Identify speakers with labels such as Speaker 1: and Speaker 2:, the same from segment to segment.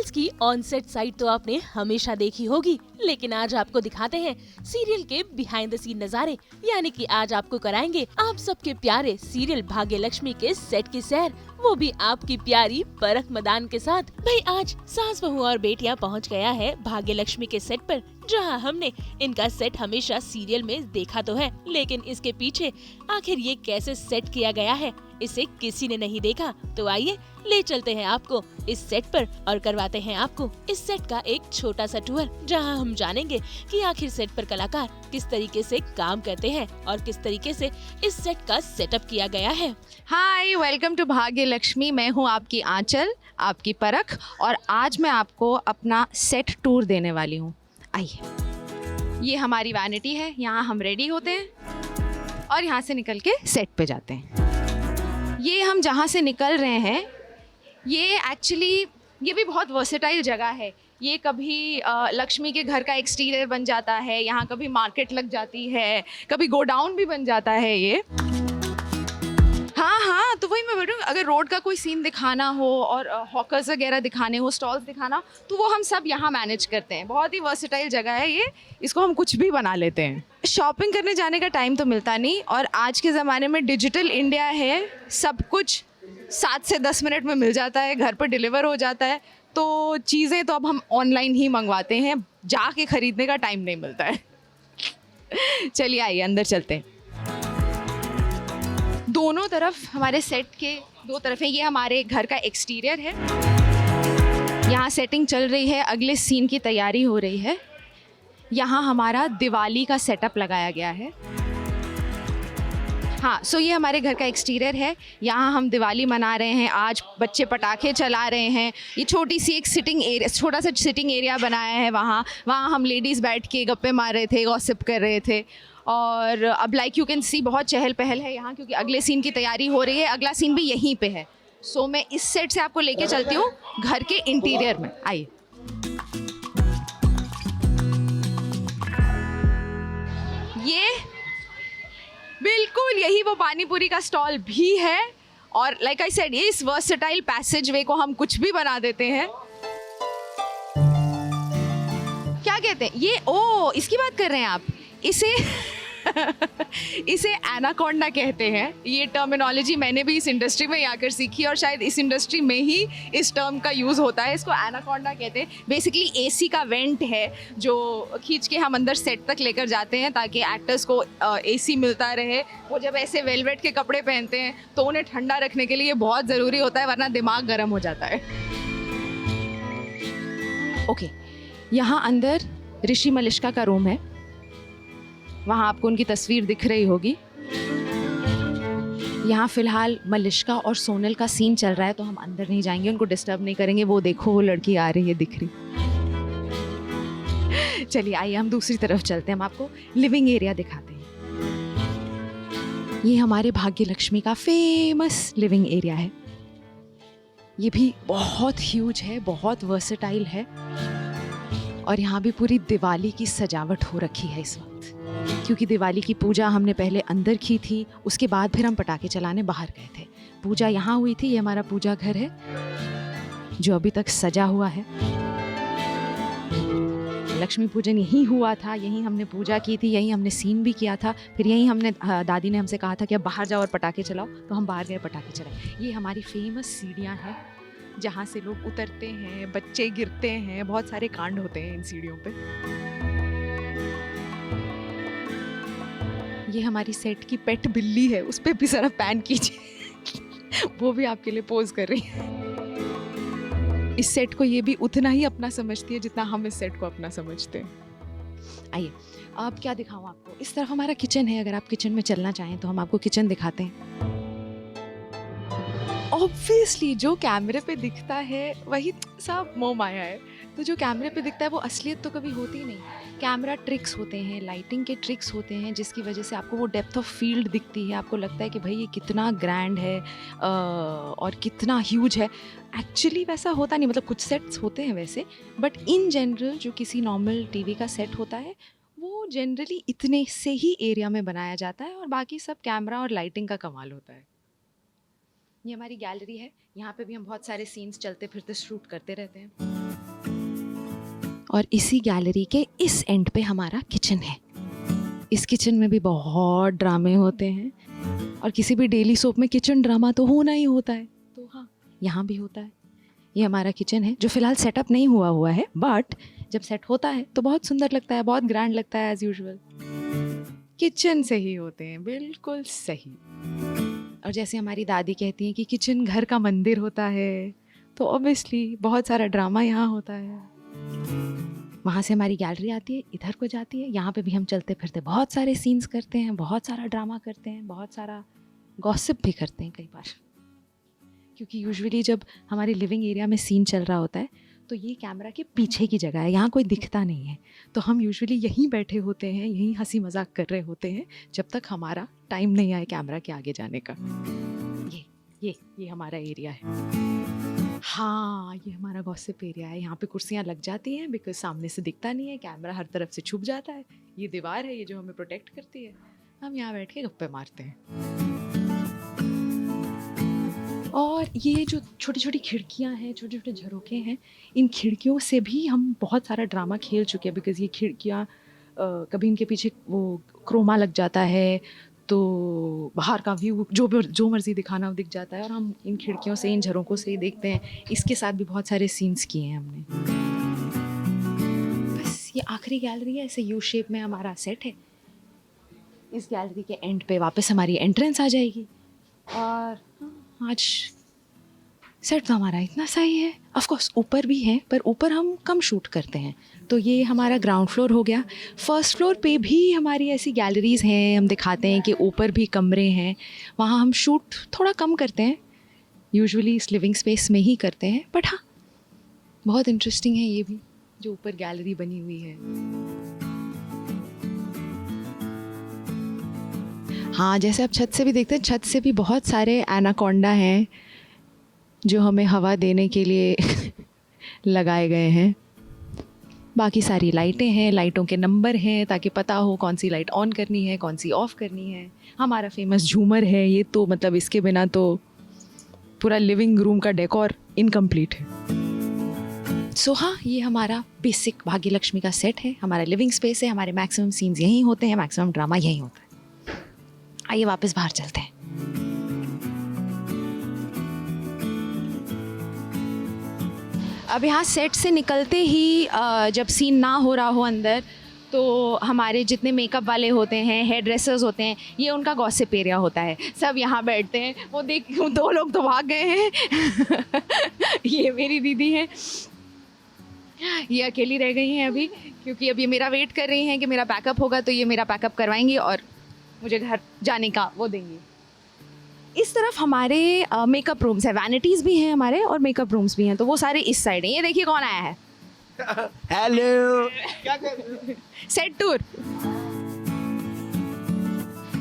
Speaker 1: Serials की on set side तो आपने हमेशा देखी होगी, लेकिन आज आपको दिखाते हैं सीरियल के बिहाइंड द सीन नजारे। यानी कि आज आपको कराएंगे आप सबके प्यारे सीरियल भाग्य लक्ष्मी के सेट की सैर, वो भी आपकी प्यारी परख मदान के साथ। भाई आज सास बहू और बेटियां पहुंच गया है भाग्य लक्ष्मी के सेट पर, जहां हमने इनका सेट हमेशा सीरियल में देखा तो है, लेकिन इसके पीछे आखिर ये कैसे सेट किया गया है इसे किसी ने नहीं देखा। तो आइए ले चलते हैं आपको इस सेट पर और करवाते हैं आपको इस सेट का एक छोटा सा टूर, जहां हम जानेंगे कि आखिर सेट पर कलाकार किस तरीके से काम करते हैं और किस तरीके से इस सेट का सेटअप किया गया है।
Speaker 2: हाय, वेलकम टू भाग्य लक्ष्मी। मैं हूँ आपकी आंचल, आपकी परख, और आज मैं आपको अपना सेट टूर देने वाली हूँ। आइए, ये हमारी वैनिटी है, यहाँ हम रेडी होते हैं और यहाँ से निकल के सेट पे जाते हैं। ये हम जहाँ से निकल रहे हैं ये एक्चुअली ये भी बहुत वर्सेटाइल जगह है। ये कभी लक्ष्मी के घर का एक्सटीरियर बन जाता है, यहाँ कभी मार्केट लग जाती है, कभी गोडाउन भी बन जाता है ये। हाँ, तो वही मैं बोल रही हूँ, अगर रोड का कोई सीन दिखाना हो और हॉकर्स वगैरह दिखाने हो, स्टॉल्स दिखाना, तो वो हम सब यहाँ मैनेज करते हैं। बहुत ही वर्सेटाइल जगह है ये, इसको हम कुछ भी बना लेते हैं। शॉपिंग करने जाने का टाइम तो मिलता नहीं, और आज के ज़माने में डिजिटल इंडिया है, सब कुछ 7 से 10 मिनट में मिल जाता है, घर पर डिलीवर हो जाता है। तो चीज़ें तो अब हम ऑनलाइन ही मंगवाते हैं, जाके ख़रीदने का टाइम नहीं मिलता है। चलिए आइए अंदर चलते हैं। दोनों तरफ हमारे सेट के 2 तरफ है, ये हमारे घर का एक्सटीरियर है, यहाँ सेटिंग चल रही है, अगले सीन की तैयारी हो रही है। यहाँ हमारा दिवाली का सेटअप लगाया गया है। हाँ, सो ये हमारे घर का एक्सटीरियर है, यहाँ हम दिवाली मना रहे हैं। आज बच्चे पटाखे चला रहे हैं। ये छोटी सी एक सिटिंग एरिया, छोटा सा सिटिंग एरिया बनाया है, वहाँ हम लेडीज़ बैठ के गप्पे मार रहे थे, गॉसिप कर रहे थे। और अब लाइक यू कैन सी बहुत चहल पहल है यहाँ, क्योंकि अगले सीन की तैयारी हो रही है। अगला सीन भी यहीं पे है। सो मैं इस सेट से आपको लेके चलती हूँ घर के इंटीरियर में। आइए, ये बिल्कुल यही वो पानी पूरी का स्टॉल भी है, और लाइक आई सेड, इस वर्सेटाइल पैसेज वे को हम कुछ भी बना देते हैं। क्या कहते हैं ये? ओ, इसकी बात कर रहे हैं आप? इसे इसे एनाकोंडा कहते हैं। ये टर्मिनोलॉजी मैंने भी इस इंडस्ट्री में आकर सीखी, और शायद इस इंडस्ट्री में ही इस टर्म का यूज़ होता है। इसको एनाकोंडा कहते हैं। बेसिकली एसी का वेंट है जो खींच के हम अंदर सेट तक लेकर जाते हैं, ताकि एक्टर्स को एसी मिलता रहे। वो जब ऐसे वेलवेट के कपड़े पहनते हैं तो उन्हें ठंडा रखने के लिए बहुत ज़रूरी होता है, वरना दिमाग गर्म हो जाता है। ओके, यहाँ अंदर ऋषि मलिष्का का रूम है, वहाँ आपको उनकी तस्वीर दिख रही होगी। यहाँ फिलहाल मलिष्का और सोनल का सीन चल रहा है, तो हम अंदर नहीं जाएंगे, उनको डिस्टर्ब नहीं करेंगे। वो देखो, वो लड़की आ रही है, दिख रही। चलिए आइए हम दूसरी तरफ चलते हैं, हम आपको लिविंग एरिया दिखाते हैं। ये हमारे भाग्य लक्ष्मी का फेमस लिविंग एरिया है। ये भी बहुत ह्यूज है, बहुत वर्सेटाइल है, और यहाँ भी पूरी दिवाली की सजावट हो रखी है इस वक्त, क्योंकि दिवाली की पूजा हमने पहले अंदर की थी, उसके बाद फिर हम पटाखे चलाने बाहर गए थे। पूजा यहाँ हुई थी। ये हमारा पूजा घर है जो अभी तक सजा हुआ है। लक्ष्मी पूजन यहीं हुआ था, यहीं हमने पूजा की थी, यहीं हमने सीन भी किया था। फिर यहीं हमने दादी ने हमसे कहा था कि अब बाहर जाओ और पटाखे चलाओ, तो हम बाहर गए, पटाखे चलाए। ये हमारी फेमस सीढ़ियाँ हैं जहाँ से लोग उतरते हैं, बच्चे गिरते हैं, बहुत सारे कांड होते हैं इन सीढ़ियों पे। ये हमारी सेट की पेट बिल्ली है, उस पर भी ज़रा पैन कीजिए। वो भी आपके लिए पोज कर रही है। इस सेट को ये भी उतना ही अपना समझती है जितना हम इस सेट को अपना समझते हैं। आइए, अब क्या दिखाऊं आपको? इस तरफ हमारा किचन है। अगर आप किचन में चलना चाहें तो हम आपको किचन दिखाते हैं। ऑब्वियसली जो कैमरे पे दिखता है वही सब मोह माया है, तो जो कैमरे पे दिखता है वो असलियत तो कभी होती नहीं। कैमरा ट्रिक्स होते हैं, लाइटिंग के ट्रिक्स होते हैं, जिसकी वजह से आपको वो डेप्थ ऑफ फील्ड दिखती है। आपको लगता है कि भाई ये कितना ग्रैंड है और कितना ह्यूज है। एक्चुअली वैसा होता नहीं, मतलब कुछ सेट्स होते हैं वैसे, बट इन जनरल जो किसी नॉर्मल टीवी का सेट होता है वो जनरली इतने से ही एरिया में बनाया जाता है, और बाकी सब कैमरा और लाइटिंग का कमाल होता है। ये हमारी गैलरी है, यहाँ पे भी हम बहुत सारे सीन्स चलते फिरते शूट करते रहते हैं। और इसी गैलरी के इस एंड पे हमारा किचन है। इस किचन में भी बहुत ड्रामे होते हैं और किसी भी डेली सोप में किचन ड्रामा तो होना ही होता है, तो हाँ यहाँ भी होता है। ये हमारा किचन है जो फ़िलहाल सेटअप नहीं हुआ है, बट जब सेट होता है तो बहुत सुंदर लगता है, बहुत ग्रैंड लगता है। एज़ यूजुअल किचन से ही होते हैं, बिल्कुल सही। और जैसे हमारी दादी कहती हैं कि किचन घर का मंदिर होता है, तो ऑब्वियसली बहुत सारा ड्रामा यहाँ होता है। वहाँ से हमारी गैलरी आती है, इधर को जाती है। यहाँ पे भी हम चलते फिरते बहुत सारे सीन्स करते हैं, बहुत सारा ड्रामा करते हैं, बहुत सारा गॉसिप भी करते हैं कई बार, क्योंकि यूजुअली जब हमारे लिविंग एरिया में सीन चल रहा होता है तो ये कैमरा के पीछे की जगह है, यहाँ कोई दिखता नहीं है, तो हम यूजुअली यहीं बैठे होते हैं, यहीं हंसी मजाक कर रहे होते हैं जब तक हमारा टाइम नहीं आए कैमरा के आगे जाने का। ये हमारा एरिया है। हाँ, ये हमारा गॉसिप एरिया है। यहाँ पे कुर्सियाँ लग जाती हैं बिकॉज सामने से दिखता नहीं है, कैमरा हर तरफ से छुप जाता है। ये दीवार है, ये जो हमें प्रोटेक्ट करती है। हम यहाँ बैठ के गप्पे मारते हैं। और ये जो छोटी छोटी खिड़कियाँ हैं, छोटे छोटे झरोखे हैं, इन खिड़कियों से भी हम बहुत सारा ड्रामा खेल चुके हैं बिकॉज़ ये खिड़कियाँ कभी इनके पीछे वो क्रोमा लग जाता है तो बाहर का व्यू जो मर्ज़ी दिखाना वो दिख जाता है, और हम इन खिड़कियों से, इन झरोकों से ही देखते हैं। इसके साथ भी बहुत सारे सीन्स किए हैं हमने। बस ये आखिरी गैलरी है, ऐसे यू शेप में हमारा सेट है। इस गैलरी के एंड पे वापस हमारी एंट्रेंस आ जाएगी। और आज सेट तो हमारा इतना सही है। ऑफ कोर्स ऊपर भी है, पर ऊपर हम कम शूट करते हैं, तो ये हमारा ग्राउंड फ्लोर हो गया। फर्स्ट फ्लोर पे भी हमारी ऐसी गैलरीज़ हैं, हम दिखाते हैं कि ऊपर भी कमरे हैं, वहाँ हम शूट थोड़ा कम करते हैं, यूजुअली इस लिविंग स्पेस में ही करते हैं। बट हाँ, बहुत इंटरेस्टिंग है ये भी जो ऊपर गैलरी बनी हुई है। हाँ, जैसे आप छत से भी देखते हैं, छत से भी बहुत सारे एनाकोंडा हैं जो हमें हवा देने के लिए लगाए गए हैं। बाकी सारी लाइटें हैं, लाइटों के नंबर हैं ताकि पता हो कौन सी लाइट ऑन करनी है, कौन सी ऑफ़ करनी है। हमारा फेमस झूमर है, ये तो मतलब इसके बिना तो पूरा लिविंग रूम का डेकोर इनकम्प्लीट है। सो हाँ, ये हमारा बेसिक भाग्यलक्ष्मी का सेट है, हमारा लिविंग स्पेस है, हमारे मैक्सिमम सीन्स यहीं होते हैं, मैक्सिमम ड्रामा यहीं होता है। आइए वापस बाहर चलते हैं। अब यहाँ सेट से निकलते ही जब सीन ना हो रहा हो अंदर, तो हमारे जितने मेकअप वाले होते हैं, हेयर ड्रेसर्स होते हैं, ये उनका गॉसिप एरिया होता है। सब यहाँ बैठते हैं। वो देख, 2 लोग तो भाग गए हैं ये मेरी दीदी हैं, ये अकेली रह गई हैं अभी, क्योंकि अब ये मेरा वेट कर रही हैं कि मेरा पैकअप होगा, तो ये मेरा पैकअप करवाएंगी और मुझे घर जाने का वो देंगी। इस तरफ हमारे मेकअप रूम्स है, वैनिटीज़ भी हैं हमारे और मेकअप रूम्स भी हैं, तो वो सारे इस साइड हैं। ये देखिए कौन आया है।
Speaker 3: हेलो, क्या कर रहे हो?
Speaker 2: Set tour.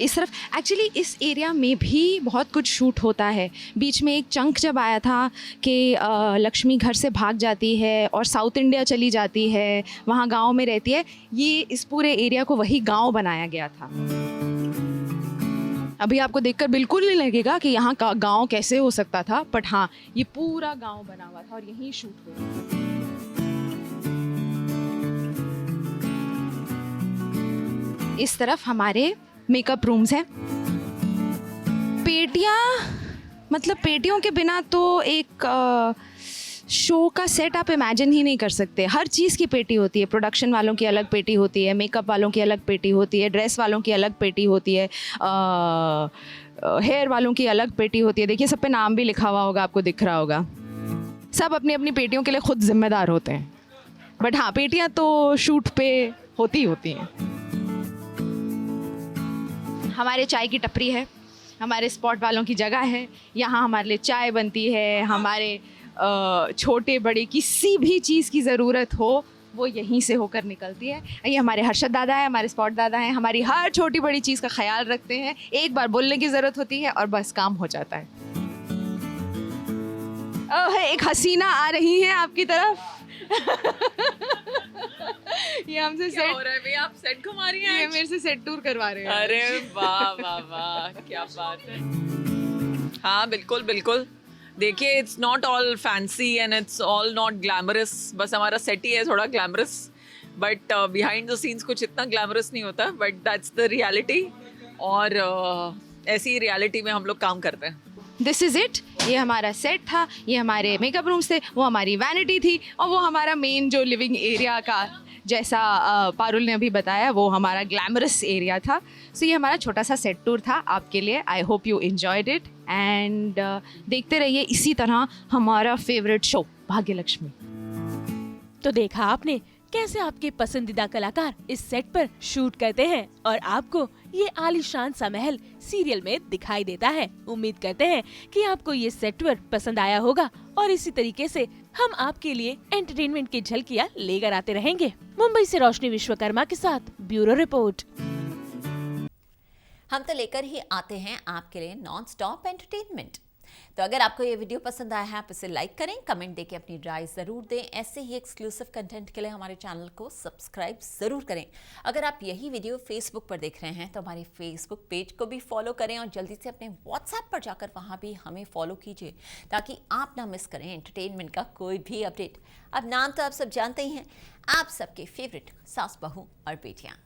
Speaker 2: इस तरफ एक्चुअली इस एरिया में भी बहुत कुछ शूट होता है। बीच में एक चंक जब आया था कि लक्ष्मी घर से भाग जाती है और साउथ इंडिया चली जाती है, वहाँ गांव में रहती है, ये इस पूरे एरिया को वही गांव बनाया गया था। अभी आपको देखकर बिल्कुल नहीं लगेगा कि यहाँ का गांव कैसे हो सकता था, बट हाँ, ये पूरा गांव बना हुआ था और यहीं शूट हुआ था। इस तरफ हमारे मेकअप रूम्स हैं। पेटियाँ, मतलब पेटियों के बिना तो एक शो का सेट आप इमेजिन ही नहीं कर सकते। हर चीज़ की पेटी होती है। प्रोडक्शन वालों की अलग पेटी होती है, मेकअप वालों की अलग पेटी होती है, ड्रेस वालों की अलग पेटी होती है, हेयर वालों की अलग पेटी होती है। देखिए सब पे नाम भी लिखा हुआ होगा, आपको दिख रहा होगा। सब अपनी अपनी पेटियों के लिए खुद जिम्मेदार होते हैं, बट हाँ, पेटियाँ तो शूट पे होती हैं। हमारे चाय की टपरी है, हमारे स्पॉट वालों की जगह है, यहाँ हमारे लिए चाय बनती है। हमारे छोटे बड़े किसी भी चीज़ की ज़रूरत हो वो यहीं से होकर निकलती है। ये हमारे हर्षद दादा है, हमारे स्पॉट दादा हैं, हमारी हर छोटी बड़ी चीज़ का ख्याल रखते हैं। एक बार बोलने की ज़रूरत होती है और बस काम हो जाता है। एक हसीना आ रही है आपकी तरफ ये हमसे सेट हो रहा है भैया, आप सेट घुमा रही हैं। ये मेरे से सेट टूर करवा रहे हैं।
Speaker 4: अरे वाह वाह वाह, क्या बात है। हाँ बिल्कुल बिल्कुल, देखिए it's not all fancy and it's all not glamorous, बस हमारा सेट ही है थोड़ा glamorous, but behind the scenes कुछ इतना ग्लैमरस नहीं होता, बट दैट्स द रियलिटी। और ऐसी रियलिटी में हम लोग काम करते हैं।
Speaker 2: This is it. ये हमारा सेट था, ये हमारे मेकअप रूम्स थे, वो हमारी वैनिटी थी, और वो हमारा मेन जो लिविंग एरिया का, जैसा पारुल ने अभी बताया, वो हमारा ग्लैमरस एरिया था। सो ये हमारा छोटा सा सेट टूर था आपके लिए। I hope you enjoyed it and देखते रहिए इसी तरह हमारा फेवरेट शो भाग्यलक्ष्मी।
Speaker 1: तो देखा आपने कैसे आपके पसंदीदा कलाकार इस सेट पर शूट करते हैं और आपको ये आलीशान सा महल सीरियल में दिखाई देता है। उम्मीद करते हैं कि आपको ये सेट टूर पसंद आया होगा और इसी तरीके से हम आपके लिए एंटरटेनमेंट की झलकियाँ लेकर आते रहेंगे। मुंबई से रोशनी विश्वकर्मा के साथ ब्यूरो रिपोर्ट।
Speaker 5: हम तो लेकर ही आते हैं आपके लिए नॉन स्टॉप एंटरटेनमेंट। तो अगर आपको ये वीडियो पसंद आया है, आप इसे लाइक करें, कमेंट देके अपनी राय ज़रूर दें। ऐसे ही एक्सक्लूसिव कंटेंट के लिए हमारे चैनल को सब्सक्राइब ज़रूर करें। अगर आप यही वीडियो फेसबुक पर देख रहे हैं तो हमारे फेसबुक पेज को भी फॉलो करें और जल्दी से अपने व्हाट्सएप पर जाकर वहाँ भी हमें फॉलो कीजिए ताकि आप ना मिस करें एंटरटेनमेंट का कोई भी अपडेट। अब नाम तो आप सब जानते ही हैं, आप सबके फेवरेट सास बहू और बेटियाँ।